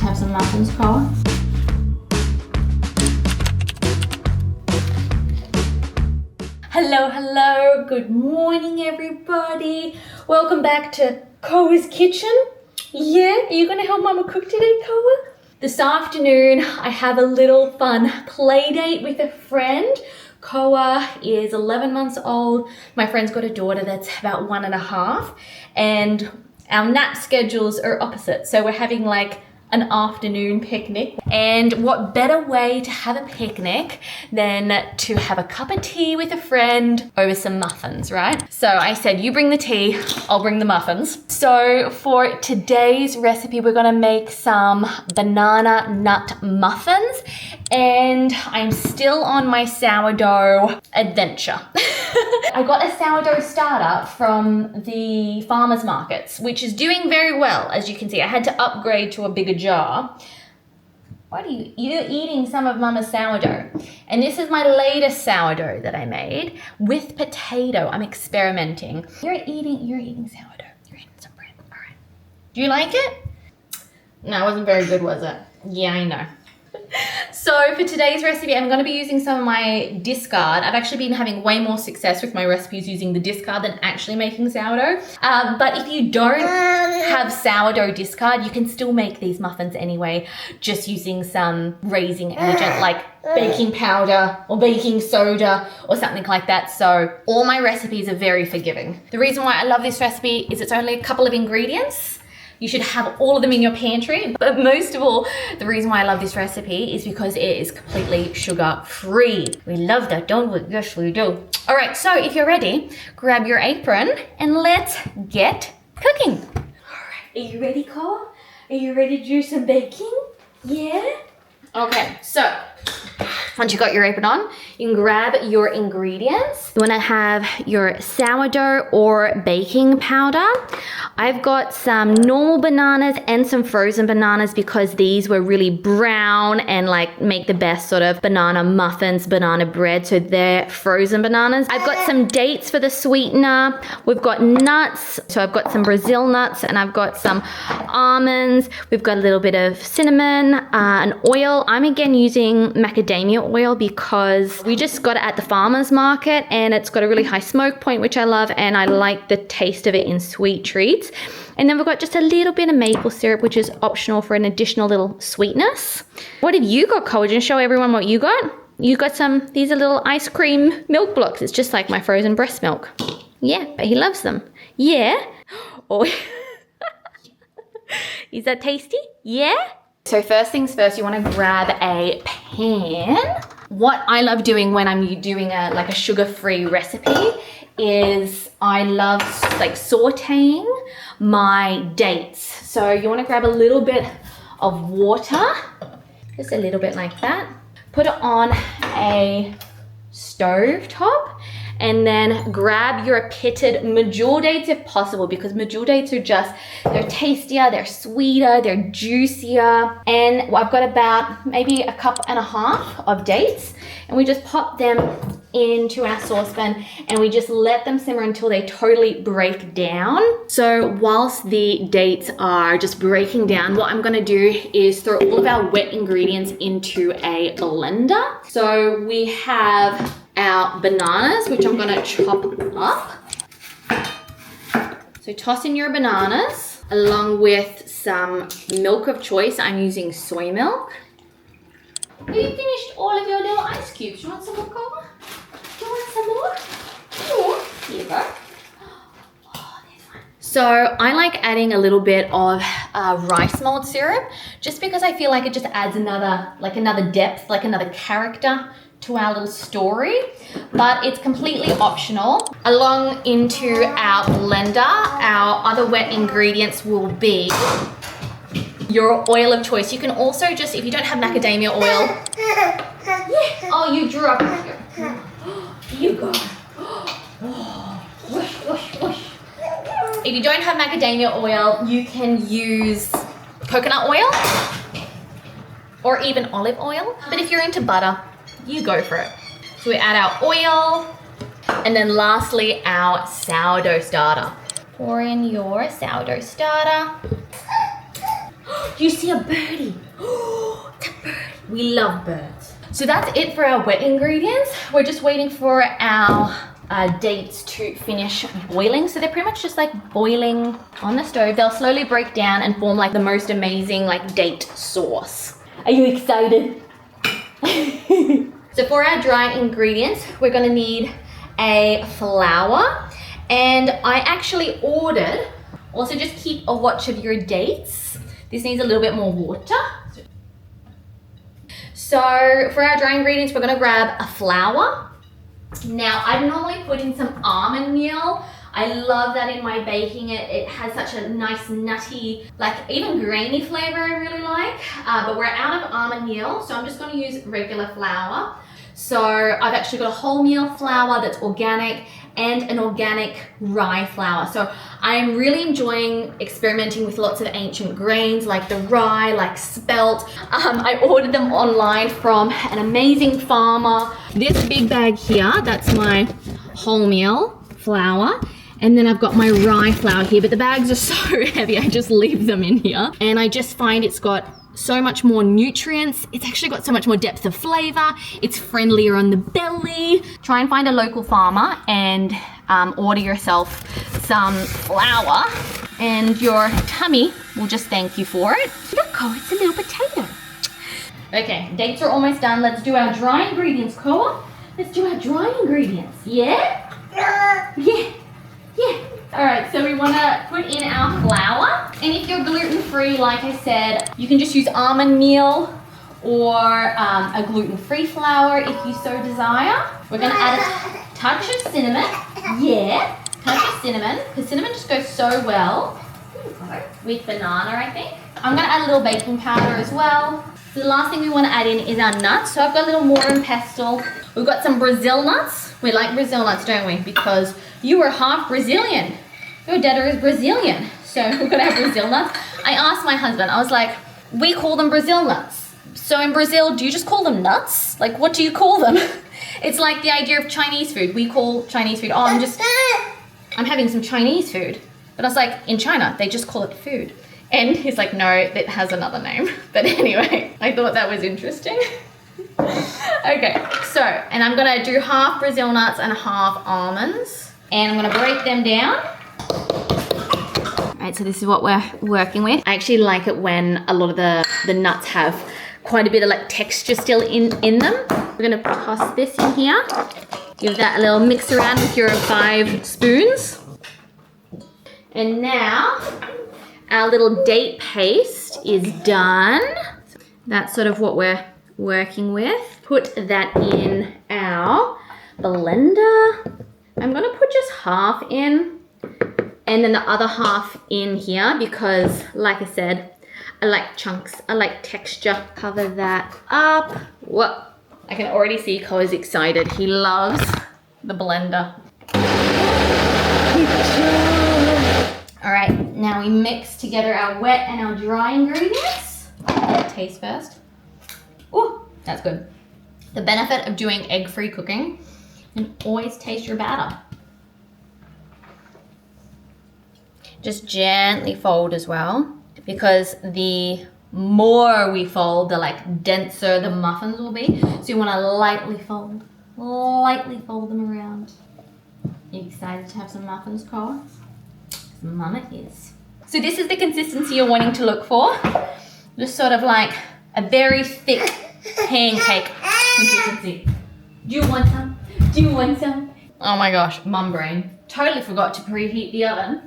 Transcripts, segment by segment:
have some muffins, Cole? Hello, hello. Good morning, everybody. Welcome back to Koa's kitchen. Yeah, are you gonna help Mama cook today, Koa? This afternoon, I have a little fun play date with a friend. Koa is 11 months old. My friend's got a daughter that's about 1.5, and our nap schedules are opposite. So we're having like an afternoon picnic. And what better way to have a picnic than to have a cup of tea with a friend over some muffins, right? So I said, you bring the tea, I'll bring the muffins. So for today's recipe, we're gonna make some banana nut muffins, and I'm still on my sourdough adventure. I got a sourdough starter from the farmers markets, which is doing very well, as you can see. I had to upgrade to a bigger jar. What are you're eating some of Mama's sourdough. And this is my latest sourdough that I made with potato. I'm experimenting. You're eating sourdough. You're eating some bread. All right. Do you like it? No, it wasn't very good, was it? Yeah, I know. So for today's recipe, I'm going to be using some of my discard. I've actually been having way more success with my recipes using the discard than actually making sourdough. But if you don't have sourdough discard, you can still make these muffins anyway, just using some raising agent like baking powder or baking soda or something like that. So all my recipes are very forgiving. The reason why I love this recipe is it's only a couple of ingredients. You should have all of them in your pantry. But most of all, the reason why I love this recipe is because it is completely sugar-free. We love that, don't we? Yes, we do. All right, so if you're ready, grab your apron and let's get cooking. All right, are you ready, Cole? Are you ready to do some baking? Yeah? Okay, so once you got your apron on, you can grab your ingredients. You wanna have your sourdough or baking powder. I've got some normal bananas and some frozen bananas because these were really brown and like make the best sort of banana muffins, banana bread. So they're frozen bananas. I've got some dates for the sweetener. We've got nuts. So I've got some Brazil nuts and I've got some almonds. We've got a little bit of cinnamon, and oil. I'm again using macadamia oil because we just got it at the farmer's market and it's got a really high smoke point, which I love, and I like the taste of it in sweet treats. And then we've got just a little bit of maple syrup, which is optional for an additional little sweetness. What have you got, Cole? Just show everyone what you got. You got some, these are little ice cream milk blocks. It's just like my frozen breast milk. Yeah, but he loves them. Yeah. Oh, is that tasty? Yeah. So first things first, you want to grab a pan. What I love doing when I'm doing like a sugar-free recipe is I love like sauteing my dates. So you want to grab a little bit of water, just a little bit like that. Put it on a stove top, and then grab your pitted medjool dates if possible, because medjool dates are just, they're tastier, they're sweeter, they're juicier. And I've got about maybe 1.5 cups of dates, and we just pop them into our saucepan and we just let them simmer until they totally break down. So whilst the dates are just breaking down, what I'm gonna do is throw all of our wet ingredients into a blender. So we have our bananas, which I'm gonna chop up. So toss in your bananas along with some milk of choice. I'm using soy milk. Have you finished all of your little ice cubes? You want some more, Cole? Do you want some more? More? Here you go. Oh, there's one. So I like adding a little bit of rice malt syrup, just because I feel like it just adds another depth, like another character to our little story, but it's completely optional. Along into our blender, our other wet ingredients will be your oil of choice. You can also just, if you don't have macadamia oil, yeah. Oh, you dropped it. You go. Whoosh, whoosh, whoosh. If you don't have macadamia oil, you can use coconut oil or even olive oil. But if you're into butter, you go for it. So we add our oil, and then lastly, our sourdough starter. Pour in your sourdough starter. Do you see a birdie? Oh, it's a birdie. We love birds. So that's it for our wet ingredients. We're just waiting for our dates to finish boiling. So they're pretty much just like boiling on the stove. They'll slowly break down and form like the most amazing like date sauce. Are you excited? So for our dry ingredients, we're gonna need a flour. And I actually ordered, also just keep a watch of your dates. This needs a little bit more water. So for our dry ingredients, we're gonna grab a flour. Now I normally put in some almond meal. I love that in my baking. It has such a nice nutty, like even grainy flavor I really like. But we're out of almond meal, so I'm just gonna use regular flour. So I've actually got a wholemeal flour that's organic and an organic rye flour. So I'm really enjoying experimenting with lots of ancient grains like the rye, like spelt. I ordered them online from an amazing farmer. This big bag here, that's my wholemeal flour. And then I've got my rye flour here, but the bags are so heavy, I just leave them in here. And I just find it's got so much more nutrients. It's actually got so much more depth of flavor. It's friendlier on the belly. Try and find a local farmer and order yourself some flour and your tummy will just thank you for it. Look, Koa, it's a little potato. Okay, dates are almost done. Let's do our dry ingredients, Koa. Let's do our dry ingredients, yeah? Yeah. Yeah. All right, so we wanna put in our flour. And if you're gluten-free, like I said, you can just use almond meal or a gluten-free flour if you so desire. We're gonna add a touch of cinnamon. Yeah, touch of cinnamon, because cinnamon just goes so well with banana, I think. I'm gonna add a little baking powder as well. So the last thing we wanna add in is our nuts. So I've got a little mortar and pestle. We've got some Brazil nuts. We like Brazil nuts, don't we? Because you are half Brazilian. Your dad is Brazilian. So we're gonna have Brazil nuts. I asked my husband, I was like, we call them Brazil nuts. So in Brazil, do you just call them nuts? Like, what do you call them? It's like the idea of Chinese food. We call Chinese food, oh, I'm having some Chinese food. But I was like, in China, they just call it food. And he's like, no, it has another name. But anyway, I thought that was interesting. Okay, so, and I'm gonna do half Brazil nuts and half almonds. And I'm gonna break them down. All right, so this is what we're working with. I actually like it when a lot of the nuts have quite a bit of like texture still in them. We're gonna toss this in here. Give that a little mix around with your 5 spoons. And now our little date paste is done. That's sort of what we're working with. Put that in our blender. I'm gonna put just half in and then the other half in here because, like I said, I like chunks, I like texture. Cover that up. Whoa, I can already see Koa's excited. He loves the blender. All right, now we mix together our wet and our dry ingredients. Taste first. Oh, that's good. The benefit of doing egg-free cooking, and always taste your batter. Just gently fold as well, because the more we fold, the like denser the muffins will be. So you want to lightly fold them around. Are you excited to have some muffins, Koa? Mama is. So this is the consistency you're wanting to look for. Just sort of like a very thick pancake consistency. Do you want some? Do you want some? Oh my gosh, mum brain. Totally forgot to preheat the oven.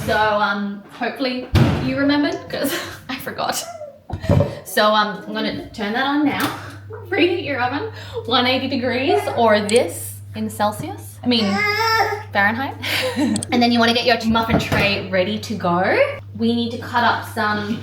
So hopefully you remembered because I forgot. So I'm gonna turn that on now. Preheat your oven, 180 degrees or this in Celsius. I mean, Fahrenheit. And then you wanna get your muffin tray ready to go. We need to cut up some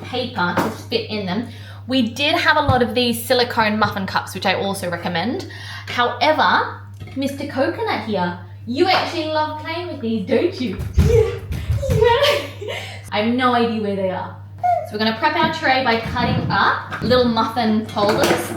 paper to fit in them. We did have a lot of these silicone muffin cups, which I also recommend. However, Mr. Coconut here, you actually love playing with these, don't you? Yeah. I have no idea where they are. So we're gonna prep our tray by cutting up little muffin holders.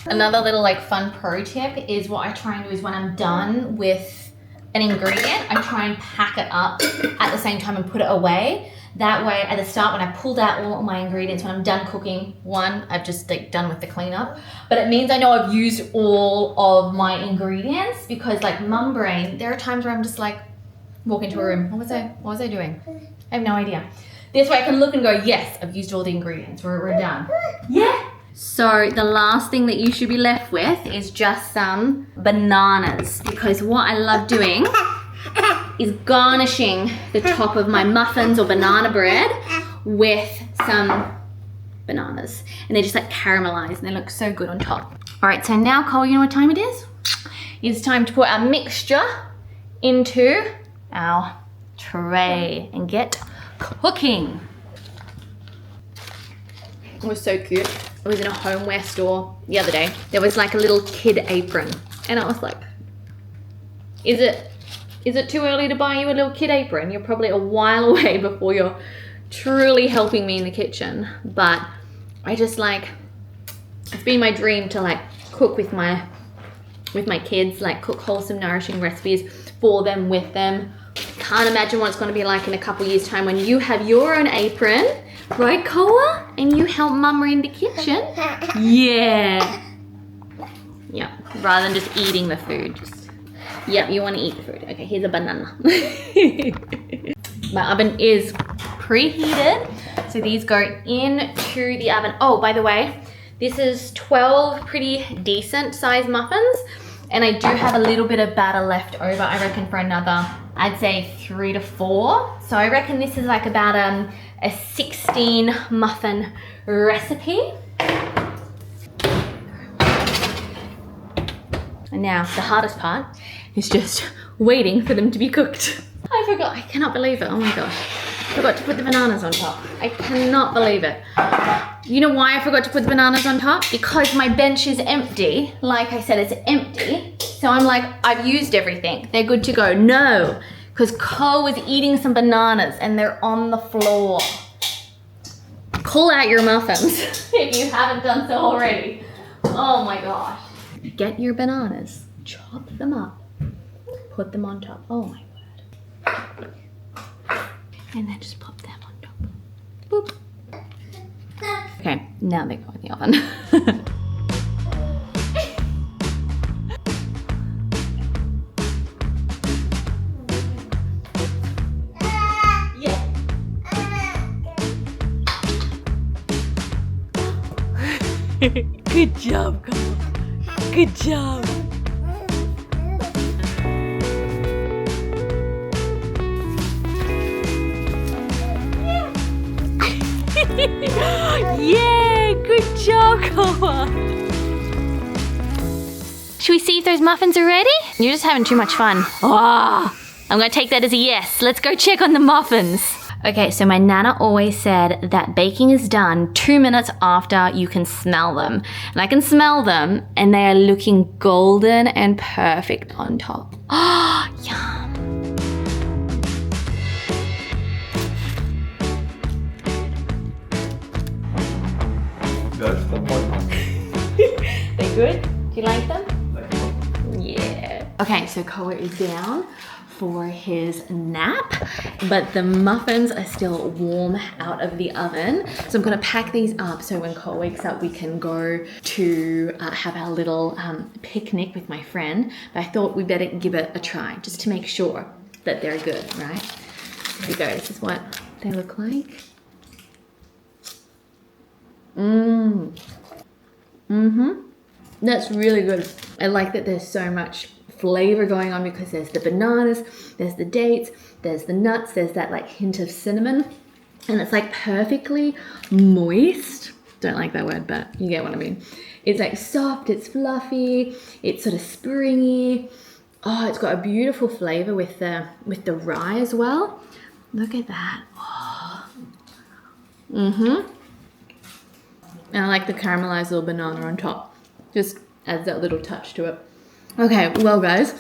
Another little like fun pro tip is what I try and do is when I'm done with an ingredient, I try and pack it up at the same time and put it away. That way, at the start, when I pulled out all of my ingredients, when I'm done cooking, I've just like done with the cleanup. But it means I know I've used all of my ingredients, because like mum brain, there are times where I'm just like, walk into a room. What was I doing? I have no idea. This way I can look and go, yes, I've used all the ingredients. We're done. Yeah. So the last thing that you should be left with is just some bananas, because what I love doing is garnishing the top of my muffins or banana bread with some bananas. And they just like caramelize and they look so good on top. All right, so now Cole, you know what time it is? It's time to put our mixture into our tray and get cooking. It was so cute. I was in a homeware store the other day. There was like a little kid apron. And I was like, is it too early to buy you a little kid apron? You're probably a while away before you're truly helping me in the kitchen. But I just like, it's been my dream to like cook with my kids, like cook wholesome, nourishing recipes for them, with them. Can't imagine what it's going to be like in a couple years' time when you have your own apron, right, Koa? And you help Mama in the kitchen. Yeah. Yeah, rather than just eating the food. Yep, you want to eat the food. Okay, here's a banana. My oven is preheated, so these go into the oven. Oh, by the way, this is 12 pretty decent sized muffins, and I do have a little bit of batter left over, I reckon, for another, I'd say 3 to 4. So I reckon this is like about a 16 muffin recipe. And now the hardest part is just waiting for them to be cooked. I forgot, I cannot believe it, oh my gosh. I forgot to put the bananas on top. I cannot believe it. You know why I forgot to put the bananas on top? Because my bench is empty. Like I said, it's empty. So I'm like, I've used everything. They're good to go. No, because Cole was eating some bananas and they're on the floor. Pull out your muffins if you haven't done so already. Oh my gosh. Get your bananas, chop them up, put them on top. Oh my word. And then just pop them on top. Boop. Okay, now they go in the oven. Good job, Cole. Good job. Yeah, good job, Koa. Should we see if those muffins are ready? You're just having too much fun. Oh, I'm gonna take that as a yes. Let's go check on the muffins. Okay, so my Nana always said that baking is done 2 minutes after you can smell them. And I can smell them and they are looking golden and perfect on top. Oh, yum. That's the point. They good? Do you like them? Yeah. Okay, so Koa is down for his nap, but the muffins are still warm out of the oven. So I'm gonna pack these up so when Cole wakes up, we can go to have our little picnic with my friend. But I thought we better give it a try just to make sure that they're good, right? Here we go, this is what they look like. That's really good. I like that there's so much flavor going on because there's the bananas, there's the dates, there's the nuts, there's that like hint of cinnamon, and it's like perfectly moist. Don't like that word, but you get what I mean. It's like soft, it's fluffy, it's sort of springy. Oh, it's got a beautiful flavor with the rye as well. Look at that. Oh. And I like the caramelized little banana on top. Just adds that little touch to it. Okay, well guys,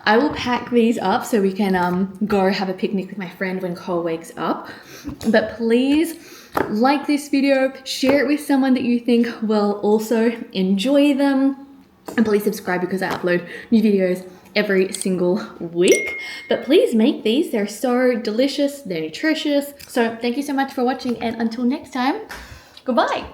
I will pack these up so we can go have a picnic with my friend when Cole wakes up. But please like this video, share it with someone that you think will also enjoy them. And please subscribe because I upload new videos every single week. But please make these. They're so delicious. They're nutritious. So thank you so much for watching, and until next time, goodbye.